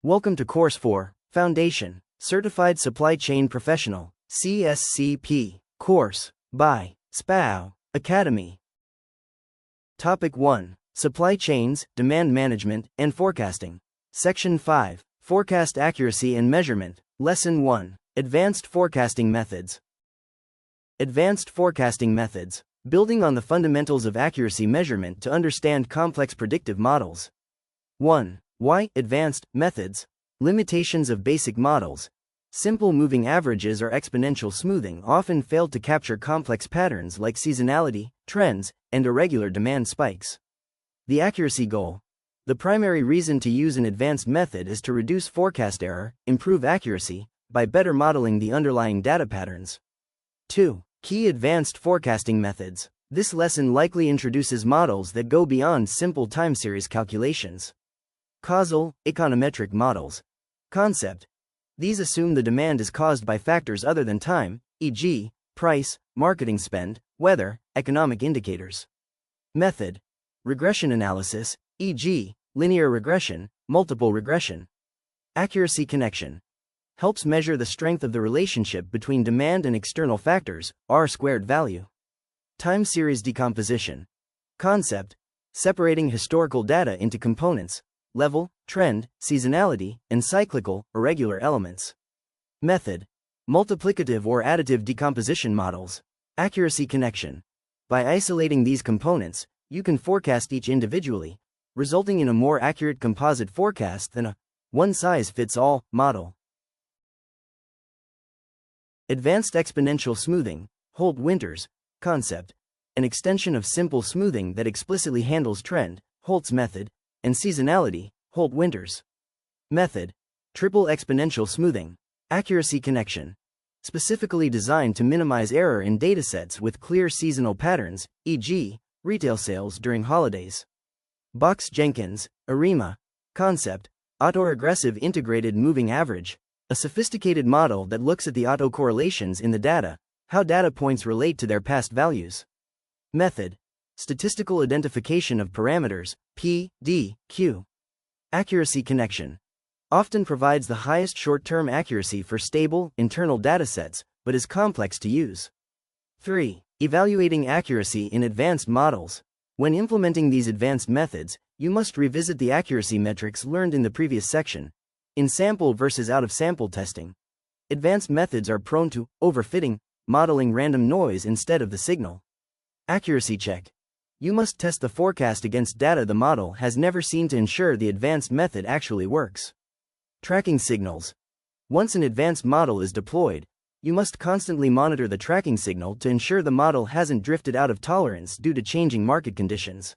Welcome to Course 4, Foundation, Certified Supply Chain Professional, CSCP, course, by SPAO Academy. Topic 1, Supply Chains, Demand Management, and Forecasting. Section 5, Forecast Accuracy and Measurement, Lesson 1, Advanced Forecasting Methods. Advanced Forecasting Methods, building on the fundamentals of accuracy measurement to understand complex predictive models. 1. Why advanced methods? Limitations of basic models. Simple moving averages or exponential smoothing often fail to capture complex patterns like seasonality, trends, and irregular demand spikes. The accuracy goal. The primary reason to use an advanced method is to reduce forecast error, improve accuracy, by better modeling the underlying data patterns. 2. Key advanced forecasting methods. This lesson likely introduces models that go beyond simple time series calculations. Causal, econometric models. Concept. These assume the demand is caused by factors other than time, e.g., price, marketing spend, weather, economic indicators. Method. Regression analysis, e.g., linear regression, multiple regression. Accuracy connection. Helps measure the strength of the relationship between demand and external factors, R-squared value. Time series decomposition. Concept. Separating historical data into components, level, trend, seasonality, and cyclical, irregular elements. Method. Multiplicative or additive decomposition models. Accuracy connection. By isolating these components, you can forecast each individually, resulting in a more accurate composite forecast than a one-size-fits-all model. Advanced exponential smoothing, Holt-Winters, concept. An extension of simple smoothing that explicitly handles trend, Holt's method, and seasonality, Holt-Winters. Method. Triple exponential smoothing. Accuracy connection. Specifically designed to minimize error in datasets with clear seasonal patterns, e.g., retail sales during holidays. Box-Jenkins, ARIMA. Concept. Autoregressive integrated moving average. A sophisticated model that looks at the autocorrelations in the data, how data points relate to their past values. Method. Statistical identification of parameters, P, D, Q. Accuracy connection. Often provides the highest short-term accuracy for stable, internal datasets, but is complex to use. 3. Evaluating accuracy in advanced models. When implementing these advanced methods, you must revisit the accuracy metrics learned in the previous section. In sample versus out-of-sample testing, advanced methods are prone to overfitting, modeling random noise instead of the signal. Accuracy check. You must test the forecast against data the model has never seen to ensure the advanced method actually works. Tracking signals. Once an advanced model is deployed, you must constantly monitor the tracking signal to ensure the model hasn't drifted out of tolerance due to changing market conditions.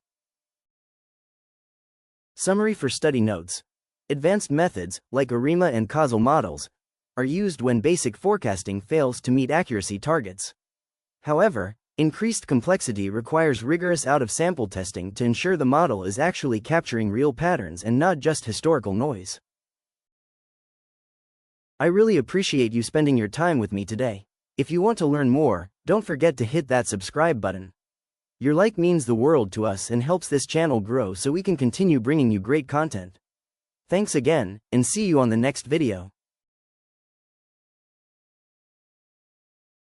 Summary for study notes. Advanced methods, like ARIMA and Causal models, are used when basic forecasting fails to meet accuracy targets. However, increased complexity requires rigorous out-of-sample testing to ensure the model is actually capturing real patterns and not just historical noise. I really appreciate you spending your time with me today. If you want to learn more, don't forget to hit that subscribe button. Your like means the world to us and helps this channel grow so we can continue bringing you great content. Thanks again, and see you on the next video.